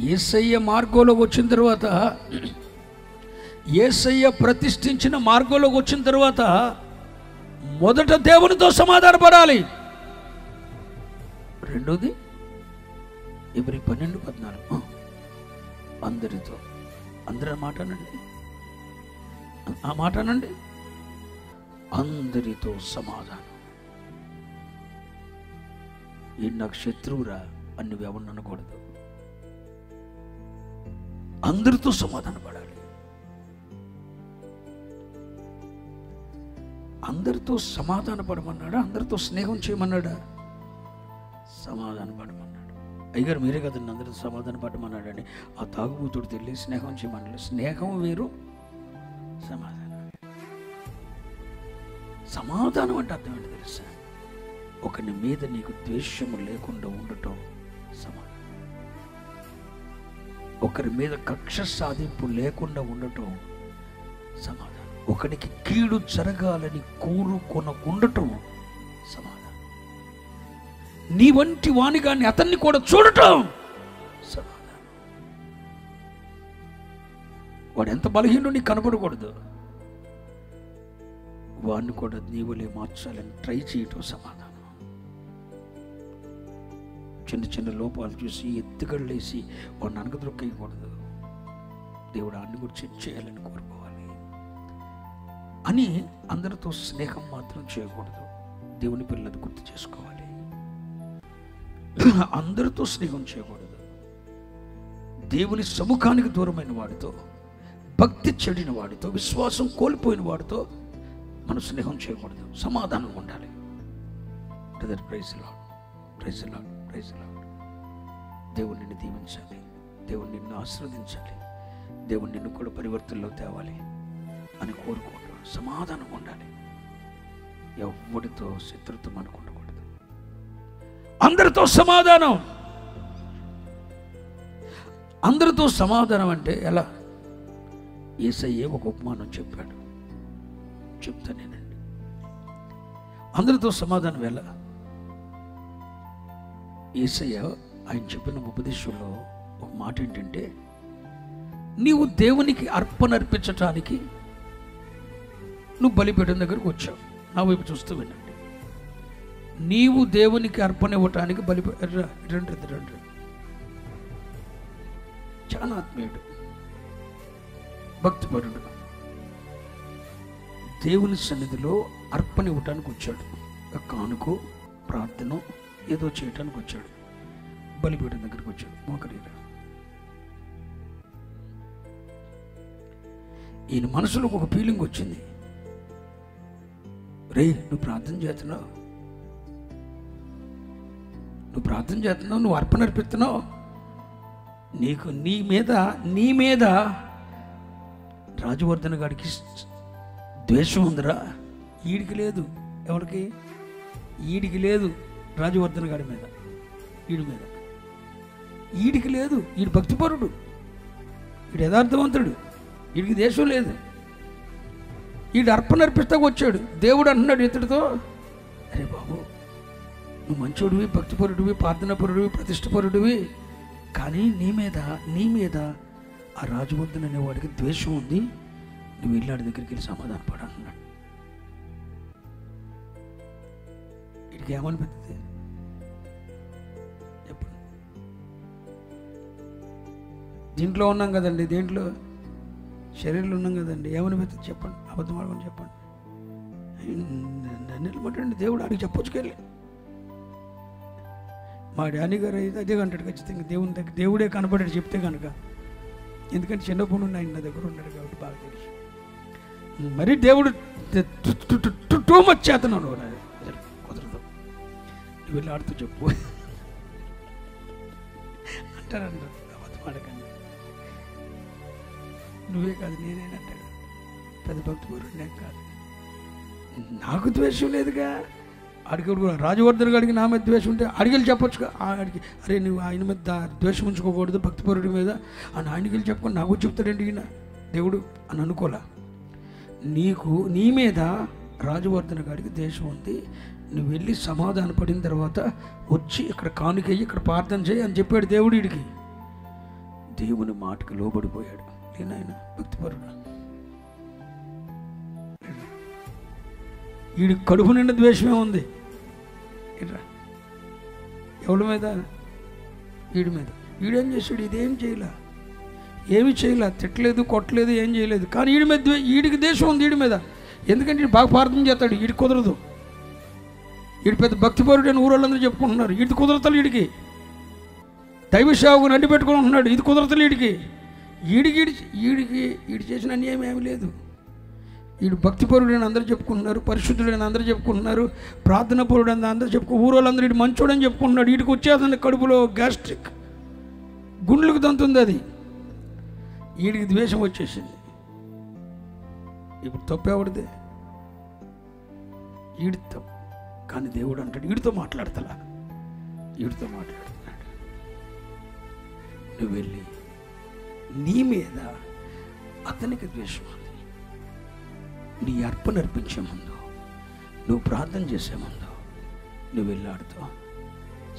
యేసయ్య మార్గంలోకి వచ్చిన తర్వాత, యేసయ్య ప్రతిష్ఠించిన మార్గంలోకి వచ్చిన తర్వాత మొదట దేవునితో సమాధానపడాలి. రెండోది Hebrews 12:14 అందరితో, అందరి మాట అనండి, ఆ మాట అనండి, అందరితో సమాధానం. ఈ నాకు శత్రువురా అని నువ్వు ఎవరిని అనకూడదు. అందరితో సమాధాన పడాలి. అందరితో సమాధాన పడమన్నాడా? అందరితో స్నేహం చేయమన్నాడా? సమాధాన పడమన్నాడు. అయ్యగారు మీరే కదండి అందరితో సమాధాన పడమన్నాడని ఆ తాగుబోతుడు తెలియ స్నేహం చేయమన్నాడు. స్నేహం వేరు, సమాధానం. సమాధానం అంటే అర్థం ఏంటి తెలుసా? ఒకరి మీద నీకు ద్వేషము లేకుండా ఉండటం సమాధానం. ఒకరి మీద కక్ష సాధింపు లేకుండా ఉండటం సమాధానం. ఒకరికి కీడు జరగాలని కోరుకొనకుండటం సమాధానం. నీ వంటి వాణిగాన్ని అతన్ని కూడా చూడటం సమాధానం. వాడు ఎంత బలహీనుడు నీకు కనపడకూడదు, వాడిని కూడా నీవులే మార్చాలని ట్రై చేయటం సమాధానం. చిన్న చిన్న లోపాలు చూసి ఎత్తుగళ్ళేసి వాడిని అనగదొక్కయకూడదు. దేవుడు అన్ని కూడా చెక్ చేయాలని కోరుకోవాలి. అని అందరితో స్నేహం మాత్రం చేయకూడదు. దేవుని పిల్లలు గుర్తు చేసుకోవాలి. అందరితో స్నేహం చేయకూడదు. దేవుని సముఖానికి దూరమైన వాడితో, భక్తి చెడిన వాడితో, విశ్వాసం కోల్పోయిన వాడితో మనం స్నేహం చేయకూడదు. సమాధానం ఉండాలి. Brother, praise Lord, praise Lord, praise Lord. దేవుడు నిన్ను దీవించాలి, దేవుడు నిన్ను ఆశీర్వదించాలి, దేవుడు నిన్ను కూడా పరివర్తనలో తేవాలి అని కోరుకుంటూ సమాధానం ఉండాలి. ఎవరితో శత్రుత్వం అనుకుండకూడదు. అందరితో సమాధానం. అందరితో సమాధానం అంటే ఎలా? యేసయ్య ఒక ఉపమానం చెప్పాడు, చెప్తానేనండి. అందరితో సమాధానం ఎలా? యేసయ్య ఆయన చెప్పిన ఉపదేశంలో ఒక మాట ఏంటంటే, నీవు దేవునికి అర్పణ అర్పించటానికి నువ్వు బలిపీఠం దగ్గరకు వచ్చావు. నా వైపు చూస్తూ వినండి. నీవు దేవునికి అర్పణ ఇవ్వటానికి రండి. చాలా ఆత్మీయుడు, భక్తిపరుడు, దేవుని సన్నిధిలో అర్పణ ఇవ్వటానికి వచ్చాడు. కానుకో, ప్రార్థన ఏదో చేయటానికి వచ్చాడు. బలిపీఠం దగ్గరికి వచ్చాడు. మోకరీరా. ఈయన మనసులో ఒక ఫీలింగ్ వచ్చింది. రే, నువ్వు ప్రార్థన చేస్తున్నావు, నువ్వు అర్పణ అర్పిస్తున్నావు, నీకు నీ మీద రాజవర్ధన్ గారికి ద్వేషం ఉందిరా. ఈడికి లేదు. ఎవరికి? ఈడికి లేదు. రాజవర్ధన్ గారి మీద, ఈడికి లేదు. ఈడు భక్తిపరుడు, ఈడు యథార్థవంతుడు, వీడికి దేశం లేదు. వీడు అర్పణ అర్పిస్తాకు వచ్చాడు. దేవుడు అంటున్నాడు ఇతడితో, అరే బాబు, నువ్వు మంచోడివి, భక్తిపరుడివి, ప్రార్థనాపరుడివి, ప్రతిష్టపరుడివి, కానీ నీ మీద ఆ రాజవర్ధన్ అనేవాడికి ద్వేషం ఉంది. నువ్వు ఇల్లాడి దగ్గరికి వెళ్ళి సమాధాన పడాలన్నాడు. వీడికి ఏమనిపిస్తుంది చెప్పండి? దీంట్లో ఉన్నాం కదండి, దేంట్లో శరీరంలో ఉన్నాం కదండి. ఏమనిపిస్తుంది చెప్పండి? అబద్ధం ఆడమని చెప్పండి. నిలబట్టండి. దేవుడు ఆడికి చెప్పొచ్చుకెళ్ళి. మా డానీ గారు అయితే అదే అంటాడు ఖచ్చితంగా. దేవుడే కనబడాడు చెప్తే కనుక. ఎందుకంటే చిన్నప్పుడు ఆయన నా దగ్గర ఉన్నాడు కాబట్టి బాగా తెలుసు. మరి దేవుడు టూ మచ్ చేతనాడు, కుదరదు, నువ్వు వెళ్ళి ఆడుతూ చెప్పు అంటారు. అబద్ధం ఆడకండి. నువ్వే కాదు నేనేనంటాడు. పెద్ద భక్తిపరుడు నేను కాదు. నాకు ద్వేషం లేదుగా. అడిగి రాజవర్ధన్ గారికి నా మీద ద్వేషం ఉంటే అడిగిలు చెప్పొచ్చుగా. ఆడికి అరే నువ్వు ఆయన మీద ద్వేషం ఉంచుకోకూడదు భక్తిపరుడి మీద అని ఆయనకి వెళ్ళి చెప్పుకొని నాకు చెప్తాడండి ఈయన దేవుడు అని అనుకోలే. నీ మీద రాజవర్ధన్ గారికి ద్వేషం ఉంది, నువ్వు వెళ్ళి సమాధాన పడిన తర్వాత వచ్చి ఇక్కడ కానుకయ్యి ఇక్కడ ప్రార్థన చేయి అని చెప్పాడు దేవుడు. వీడికి దేవుని మాటకు లోబడిపోయాడు. లేనాయన భక్తిపరుడు. వీడి కడుపు నిండా ద్వేషమే ఉంది. ఎవరి మీద? వీడి మీద. వీడేం చేశాడు? ఇదేం చేయలే, ఏమి చేయలే, తిట్టలేదు, కొట్టలేదు, ఏం చేయలేదు. కానీ వీడి మీద వీడికి దేశం ఉంది వీడి మీద. ఎందుకంటే వీడు బాగా ప్రార్థన చేస్తాడు. వీడికి కుదరదు. వీడి పెద్ద భక్తిపరుడు అని ఊరోళ్ళందరూ చెప్పుకుంటున్నారు. వీడికి కుదరతలు. వీడికి దైవ సేవకుని అడ్డు పెట్టుకుని ఉంటున్నాడు. ఇది కుదరతలు. వీడికి వీడి చేసిన అన్యాయం ఏమీ లేదు. వీడు భక్తిపరుడు అని అందరూ చెప్పుకుంటున్నారు, పరిశుద్ధుడు అని అందరూ చెప్పుకుంటున్నారు, ప్రార్థన పరుడు అని అందరూ ఊరోళ్ళందరూ వీడు మంచోడు అని చెప్పుకుంటున్నాడు. వీడికి వచ్చేస్తుంది కడుపులో గ్యాస్ట్రిక్, గుండెలకు తంతుంది. అది వీడికి ద్వేషం వచ్చేసింది. ఇప్పుడు తప్పేవడిదే? వీడి తప్పు. కానీ దేవుడు అంటాడు వీడితో మాట్లాడతలా, వీడితో మాట్లాడుతున్నాడు. నువ్వు వెళ్ళి నీ మీద అతనికి ద్వేషం ఉంది. నీ అర్పణ అర్పించే ముందు, నువ్వు ప్రార్థన చేసే ముందు నువ్వు వెళ్ళాడుతో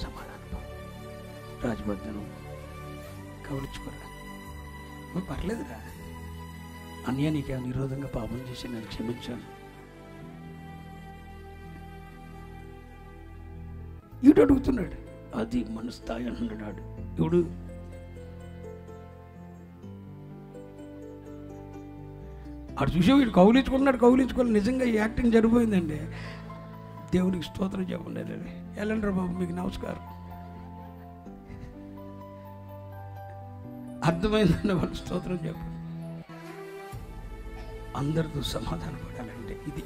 సమాధానం. రాజభద్రం కవలించుకోరా, నువ్వు పర్లేదురా అన్య నీకే నిరోధంగా పాపం చేసి నేను క్షమించాను. ఈడు అడుగుతున్నాడు. అది మన స్థాయి అంటున్నాడు. ఇప్పుడు అటు చూసే వీడు కౌలించుకోవాలి. నిజంగా ఈ యాక్టింగ్ జరిగిపోయిందండి. దేవునికి స్తోత్రం చెప్పండి. వెళ్ళండి రా బాబు, మీకు నమస్కారం. అర్థమైందండి వాళ్ళు స్తోత్రం చెప్పండి. అందరితో సమాధాన పడాలంటే ఇది